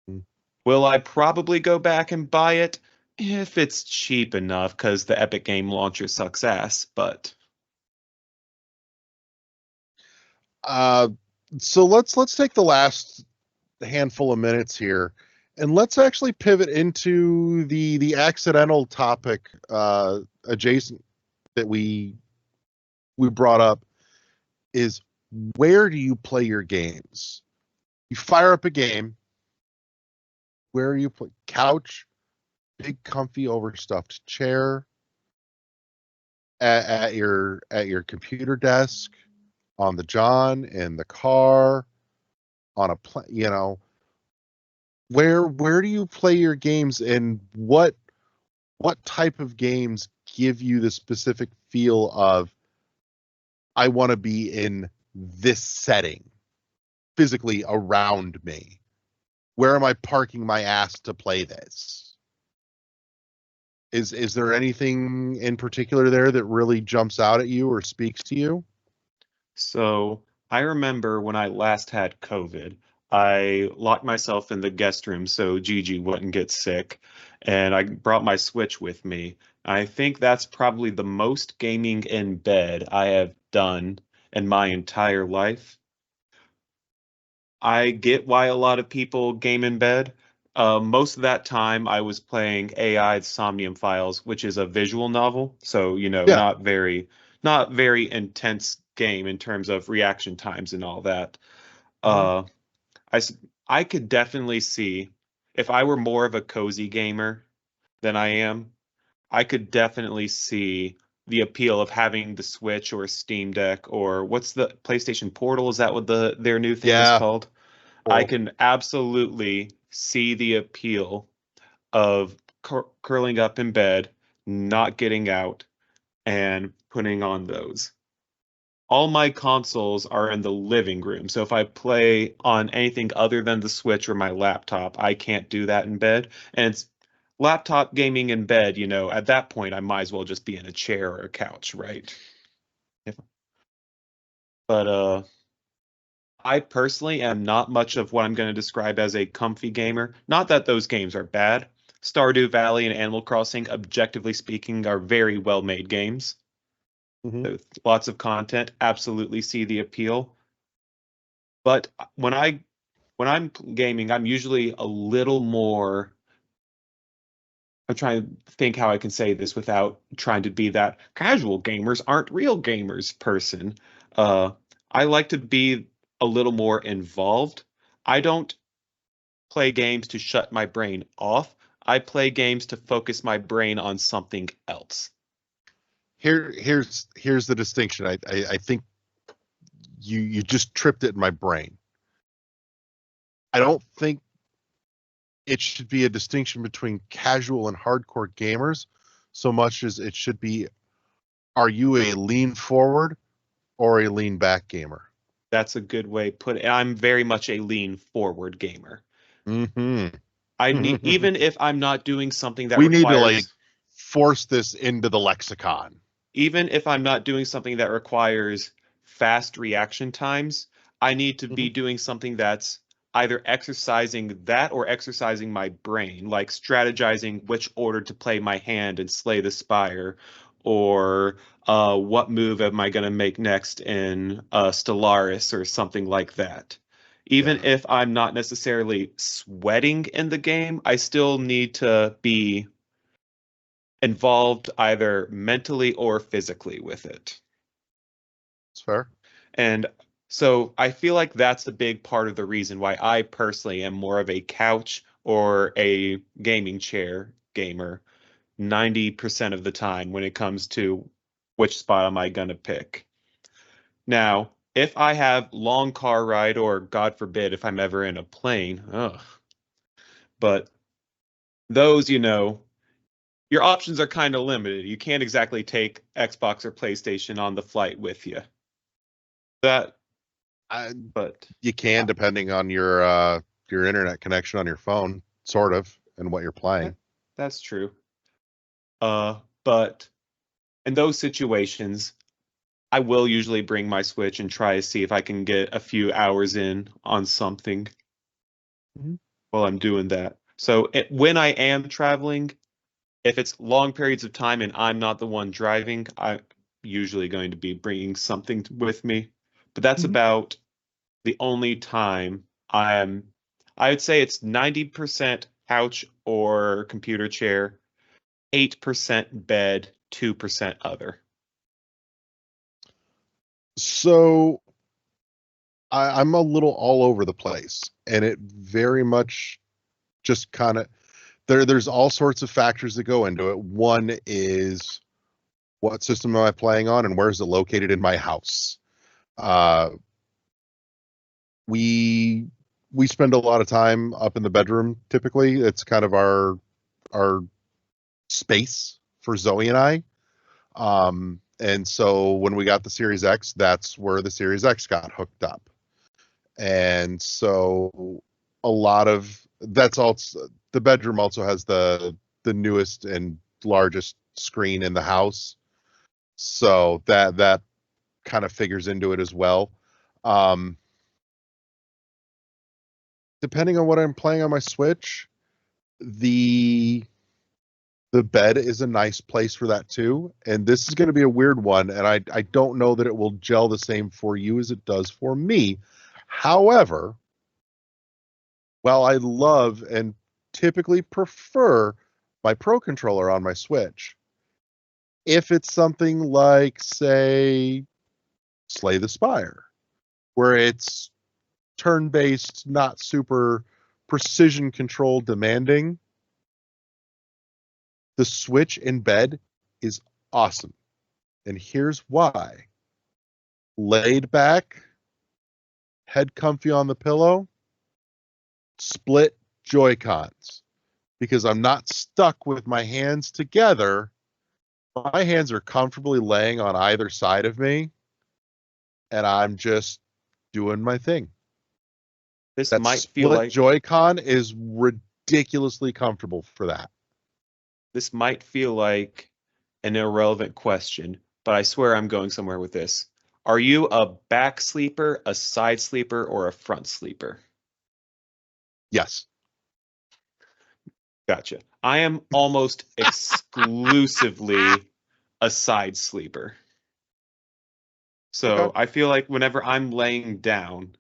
Mm. Will I probably go back and buy it if it's cheap enough because the Epic Game Launcher sucks ass, but Uh, so let's take the last handful of minutes here, and let's actually pivot into the accidental topic adjacent that we brought up is where do you play your games? You fire up a game. Where are you play? Couch, big comfy overstuffed chair, at your computer desk, on the john, in the car, on a where do you play your games, and what type of games give you the specific feel of I want to be in this setting physically around me? Where am I parking my ass to play this? Is there anything in particular there that really jumps out at you or speaks to you? so I remember when I last had COVID, I locked myself in the guest room so Gigi wouldn't get sick, and I brought my Switch with me. I think that's probably the most gaming in bed I have done in my entire life. I get why a lot of people game in bed. Most of that time, I was playing AI Somnium Files, which is a visual novel, so Yeah. not very intense game in terms of reaction times and all that. Mhm. Uh, I s- I could definitely see if I were more of a cozy gamer than I am, I could definitely see the appeal of having the Switch or Steam Deck or what's the PlayStation Portal? Is that what their new thing is Yeah. called? I Portal. can absolutely see the appeal of curling up in bed, not getting out, and putting on those. All my consoles are in the living room, so if I play on anything other than the Switch or my laptop, I can't do that in bed. And it's laptop gaming in bed, at that point, I might as well just be in a chair or a couch, right? If- But I personally am not much of what I'm going to describe as a comfy gamer. Not that those games are bad. Stardew Valley and Animal Crossing, objectively speaking, are very well-made games. Mhm. With lots of content, absolutely see the appeal. But when I'm gaming, I'm usually a little more. I'm trying to think how I can say this without trying to be that casual gamers aren't real gamers person. Uh, I like to be a little more involved. I don't play games to shut my brain off. I play games to focus my brain on something else. Here's the distinction. I think you just tripped it in my brain. I don't think it should be a distinction between casual and hardcore gamers so much as it should be, are you a lean forward or a lean back gamer? That's a good way to put it. I'm very much a lean forward gamer. Hmm. I need even if I'm not doing something that We need to like requires force this into the lexicon. even if I'm not doing something that requires fast reaction times, I need to Hmm. be doing something that's either exercising that or exercising my brain, like strategizing which order to play my hand and slay the spire, or what move am I going to make next in Stellaris or something like that. Even Yeah. if I'm not necessarily sweating in the game, I still need to be involved either mentally or physically with it. It's fair. And so I feel like that's a big part of the reason why I personally am more of a couch or a gaming chair gamer 90% of the time when it comes to which spot am I going to pick. Now, if I have long car ride, or God forbid, if I'm ever in a plane, ugh. But those, your options are kind of limited. You can't exactly take Xbox or PlayStation on the flight with you. That, I, but you can, depending on your internet connection on your phone, sort of, and what you're playing. that's true. But in those situations, I will usually bring my Switch and try to see if I can get a few hours in on something while I'm doing that. So when I am traveling, if it's long periods of time and I'm not the one driving, I'm usually going to be bringing something with me. But that's about the only time I would say it's 90% couch or computer chair, 8% bed, 2% other. So I'm a little all over the place, and it very much just kind of there's all sorts of factors that go into it. One is, what system am I playing on, and where is it located in my house? Uh, we we spend a lot of time up in the bedroom. Typically, it's kind of our space for Zoe and I. And so when we got the Series X, that's where the Series X got hooked up. And so a lot of that's also, the bedroom also has the newest and largest screen in the house. So that kind of figures into it as well. Um, Depending on what I'm playing on my Switch, the bed is a nice place for that too. And this is going to be a weird one, and I don't know that it will gel the same for you as it does for me. However, while I love and typically prefer my Pro controller on my Switch, if it's something like, say, Slay the Spire, where it's turn-based, not super precision control demanding, the Switch in bed is awesome. And here's why. Laid back, head comfy on the pillow, split Joy-Cons. Because I'm not stuck with my hands together. My hands are comfortably laying on either side of me, and I'm just doing my thing. This That might feel split like Joy-Con is ridiculously comfortable for that. this might feel like an irrelevant question, but I swear I'm going somewhere with this. Are you a back sleeper, a side sleeper, or a front sleeper? Yes. Gotcha. I am almost exclusively a side sleeper. So Okay. I feel like whenever I'm laying down,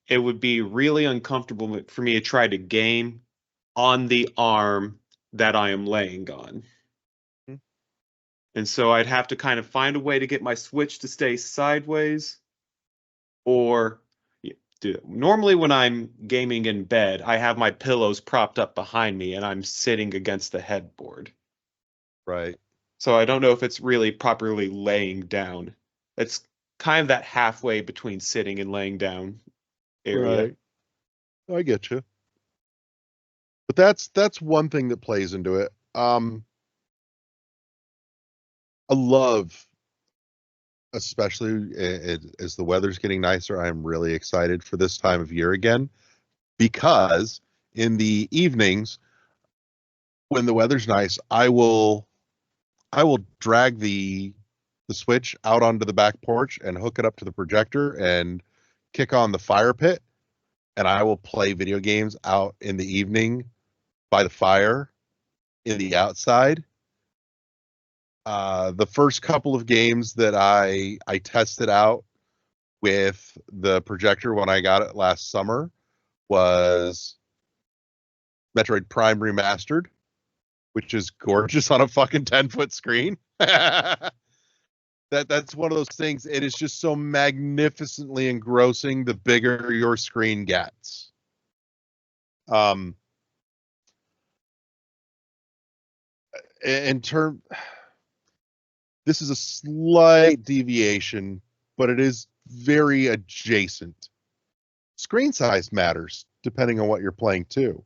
it would be really uncomfortable for me to try to game on the arm that I am laying on. Hmm. And so I'd have to kind of find a way to get my Switch to stay sideways, or normally when I'm gaming in bed, I have my pillows propped up behind me and I'm sitting against the headboard. Right. So I don't know if it's really properly laying down. It's kind of that halfway between sitting and laying down area. Right. I get you. But that's one thing that plays into it. I love, especially as the weather's getting nicer, I'm really excited for this time of year again, because in the evenings when the weather's nice, I will drag the Switch out onto the back porch and hook it up to the projector and kick on the fire pit, and I will play video games out in the evening by the fire in the outside. The first couple of games that I tested out with the projector when I got it last summer was Metroid Prime Remastered, which is gorgeous on a fucking 10-foot screen. That's one of those things. It is just so magnificently engrossing the bigger your screen gets. Um, in term, this is a slight deviation, but it is very adjacent. Screen size matters depending on what you're playing too.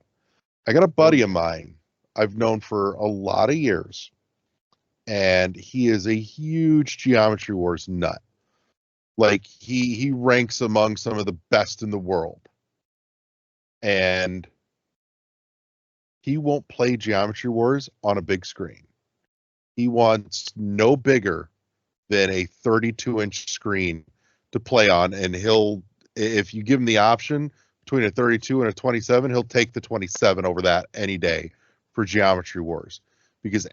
I got a buddy of mine I've known for a lot of years, and he is a huge Geometry Wars nut. Like he ranks among some of the best in the world. And he won't play Geometry Wars on a big screen. He wants no bigger than a 32-inch screen to play on, and if you give him the option between a 32 and a 27, he'll take the 27 over that any day for Geometry Wars, because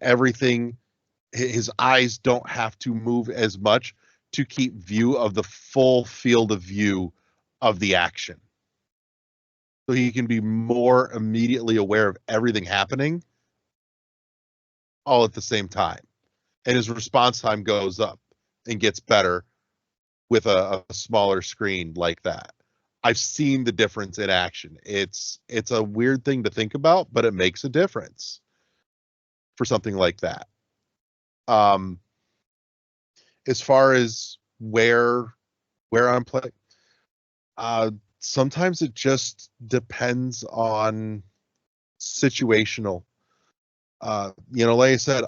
his eyes don't have to move as much to keep view of the full field of view of the action. So he can be more immediately aware of everything happening all at the same time. And his response time goes up and gets better with a smaller screen like that. I've seen the difference in action. It's a weird thing to think about, but it makes a difference for something like that. As far as where I'm playing, sometimes it just depends on situational. Like I said,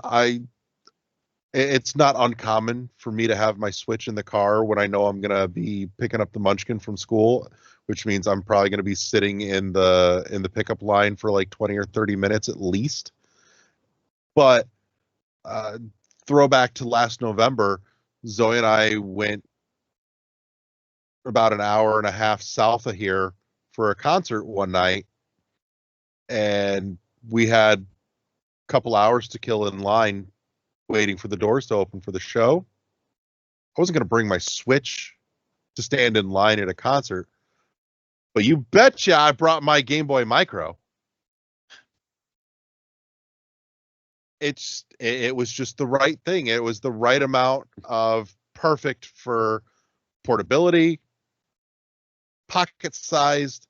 it's not uncommon for me to have my Switch in the car when I know I'm going to be picking up the Munchkin from school, which means I'm probably going to be sitting in the pickup line for like 20 or 30 minutes at least. But throwback to last November, Zoe and I went about an hour and a half south of here for a concert one night, and we had a couple hours to kill in line waiting for the doors to open for the show. I wasn't going to bring my Switch to stand in line at a concert, but you betcha I brought my Game Boy Micro. It was just the right thing. It was the right amount of perfect for portability, pocket sized.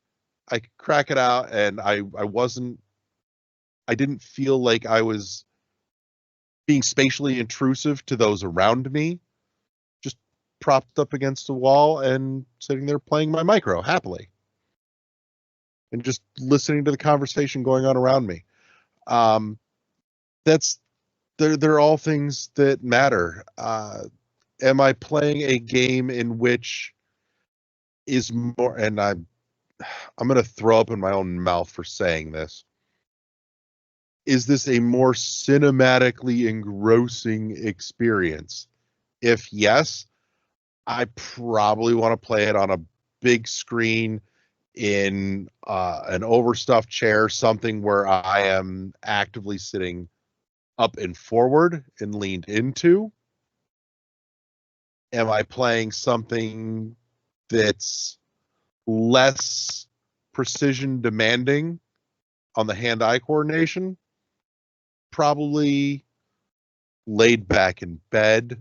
I could crack it out, and I didn't feel like I was being spatially intrusive to those around me. Just propped up against a wall and sitting there playing my Micro happily, and just listening to the conversation going on around me. They're all things that matter. Am I playing a game in which is more, and I'm going to throw up in my own mouth for saying this. Is this a more cinematically engrossing experience? If yes, I probably want to play it on a big screen in an overstuffed chair, something where I am actively sitting up and forward and leaned into. Am I playing something that's less precision demanding on the hand-eye coordination? Probably laid back in bed,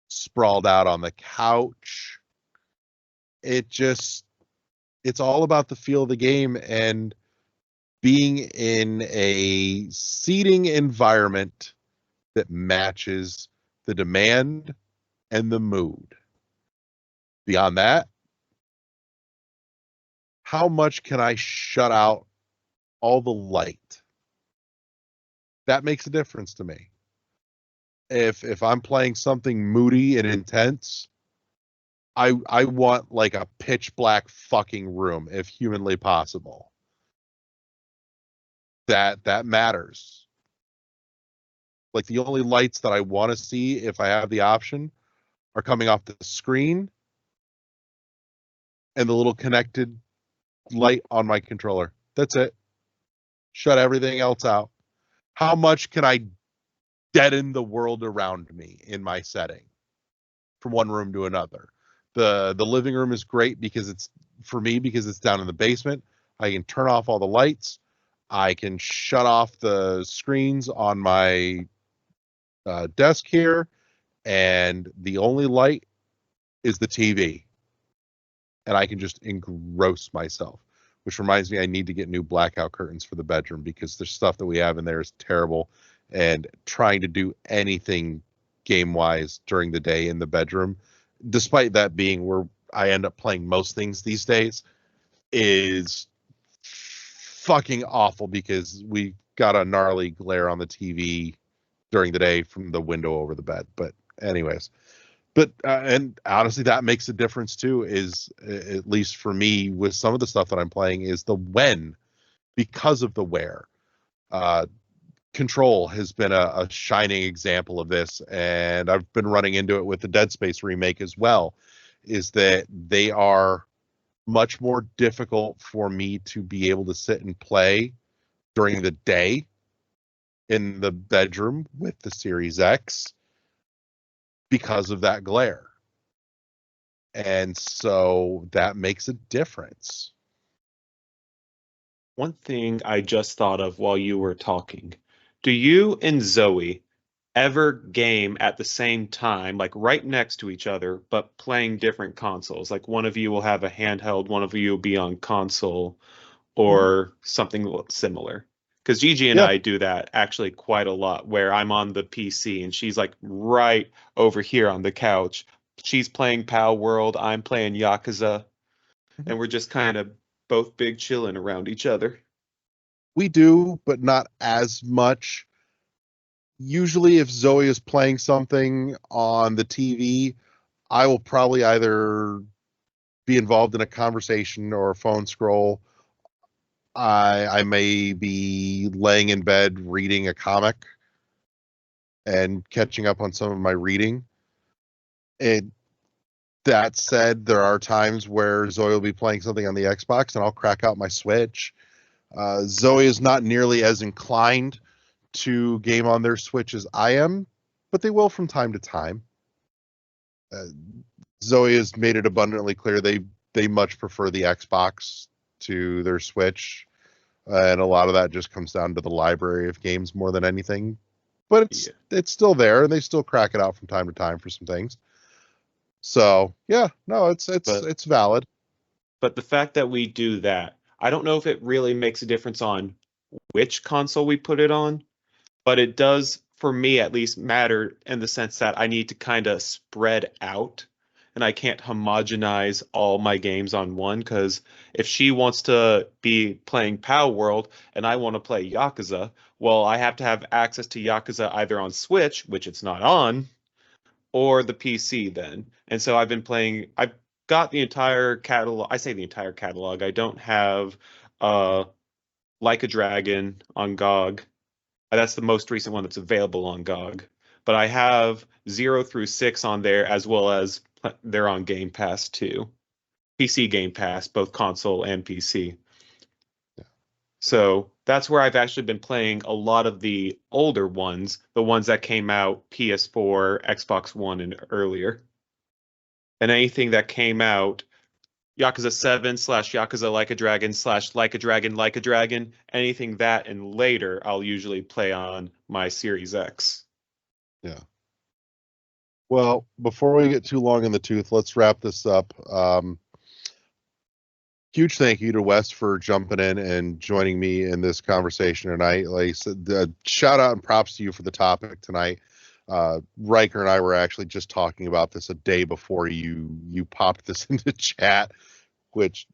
sprawled out on the couch. It's all about the feel of the game and being in a seating environment that matches the demand and the mood. Beyond that, how much can I shut out all the light? That makes a difference to me. If I'm playing something moody and intense, I want like a pitch black fucking room if humanly possible. That matters. Like the only lights that I want to see if I have the option are coming off the screen and the little connected light on my controller. That's it. Shut everything else out. How much can I deaden the world around me in my setting from one room to another? The living room is great because it's down in the basement. I can turn off all the lights. I can shut off the screens on my desk here, and the only light is the TV. And I can just engross myself, which reminds me I need to get new blackout curtains for the bedroom because the stuff that we have in there is terrible, and trying to do anything game-wise during the day in the bedroom despite that being where I end up playing most things these days, is fucking awful because we got a gnarly glare on the TV during the day from the window over the bed. But anyways, and honestly, that makes a difference too, is at least for me with some of the stuff that I'm playing, is the when, because of the where. Control has been a shining example of this, and I've been running into it with the Dead Space remake as well, is that they are much more difficult for me to be able to sit and play during the day in the bedroom with the Series X because of that glare. And so that makes a difference. One thing I just thought of while you were talking. Do you and Zoe ever game at the same time, like right next to each other, but playing different consoles? Like one of you will have a handheld, one of you will be on console, or something similar. Because Gigi and Yeah. I do that actually quite a lot, where I'm on the PC and she's like right over here on the couch. She's playing Pal World, I'm playing Yakuza, and we're just kind of both big chilling around each other. We do, but not as much. Usually if Zoe is playing something on the TV, I will probably either be involved in a conversation or a phone scroll. I may be laying in bed reading a comic and catching up on some of my reading. That said, there are times where Zoe will be playing something on the Xbox and I'll crack out my Switch. Zoe is not nearly as inclined to game on their Switch as I am, but they will from time to time. Zoe has made it abundantly clear they much prefer the Xbox to their Switch, and a lot of that just comes down to the library of games more than anything. But it's still there, and they still crack it out from time to time for some things. So yeah, no, it's valid. But the fact that we do that, I don't know if it really makes a difference on which console we put it on, but it does, for me at least, matter in the sense that I need to kind of spread out and I can't homogenize all my games on one, because if she wants to be playing Pal World and I want to play Yakuza, well, I have to have access to Yakuza either on Switch, which it's not on, or the PC then. And so I've got the entire catalog. I say the entire catalog. I don't have Like a Dragon on GOG. That's the most recent one that's available on GOG. But I have 0 through 6 on there, as well as they're on Game Pass too. PC Game Pass, both console and PC. Yeah. So that's where I've actually been playing a lot of the older ones, the ones that came out PS4, Xbox One, and earlier. And anything that came out, Yakuza 7 / Yakuza Like a Dragon / Like a Dragon, Like a Dragon, anything that and later, I'll usually play on my Series X. Yeah. Well, before we get too long in the tooth, let's wrap this up. Huge thank you to Wes for jumping in and joining me in this conversation tonight. Like I said, shout out and props to you for the topic tonight. Riker and I were actually just talking about this a day before you popped this into chat, which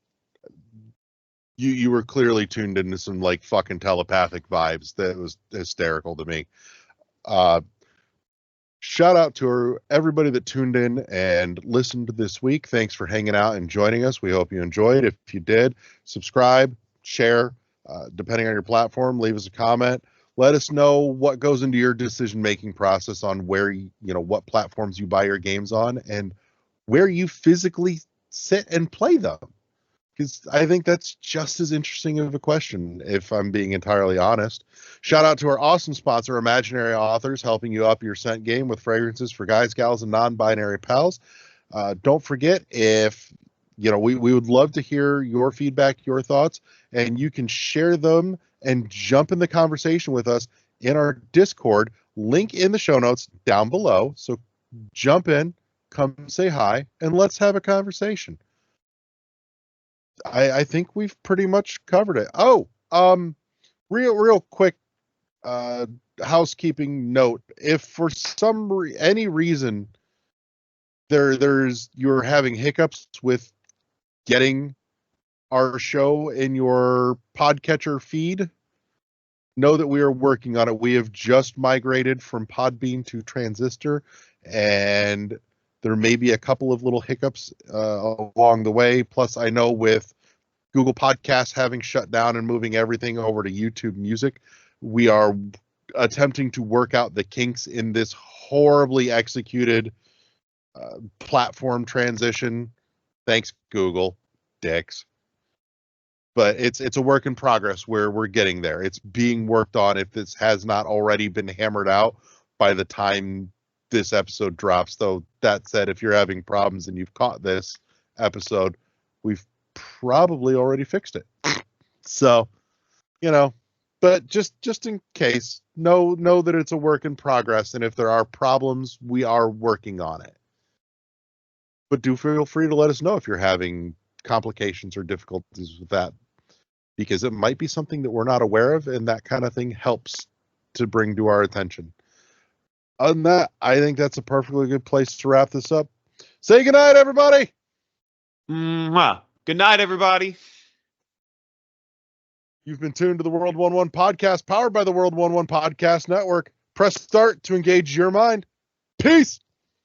you were clearly tuned into some like fucking telepathic vibes. That was hysterical to me. Shout out to everybody that tuned in and listened this week. Thanks for hanging out and joining us. We hope you enjoyed. If you did, subscribe, share, depending on your platform, leave us a comment. Let us know what goes into your decision-making process on where what platforms you buy your games on and where you physically sit and play them. Because I think that's just as interesting of a question, if I'm being entirely honest. Shout out to our awesome sponsor, Imaginary Authors, helping you up your scent game with fragrances for guys, gals, and non-binary pals. Don't forget, if we would love to hear your feedback, your thoughts, and you can share them and jump in the conversation with us in our Discord. Link in the show notes down below. So jump in, come say hi, and let's have a conversation. I think we've pretty much covered it. Oh, real quick housekeeping note. If for any reason you're having hiccups with getting our show in your podcatcher feed, know that we are working on it. We have just migrated from Podbean to Transistor, and there may be a couple of little hiccups along the way. Plus, I know with Google Podcasts having shut down and moving everything over to YouTube Music, we are attempting to work out the kinks in this horribly executed platform transition. Thanks, Google. Dicks. But it's a work in progress where we're getting there. It's being worked on if this has not already been hammered out by the time this episode drops. Though that said, if you're having problems and you've caught this episode, we've probably already fixed it. So, but just in case, know that it's a work in progress, and if there are problems, we are working on it. But do feel free to let us know if you're having complications or difficulties with that, because it might be something that we're not aware of, and that kind of thing helps to bring to our attention. Other than that, I think that's a perfectly good place to wrap this up. Say goodnight, everybody. Mwah. Good night, everybody. You've been tuned to the World 1-1 podcast, powered by the World 1-1 Podcast Network. Press start to engage your mind. Peace.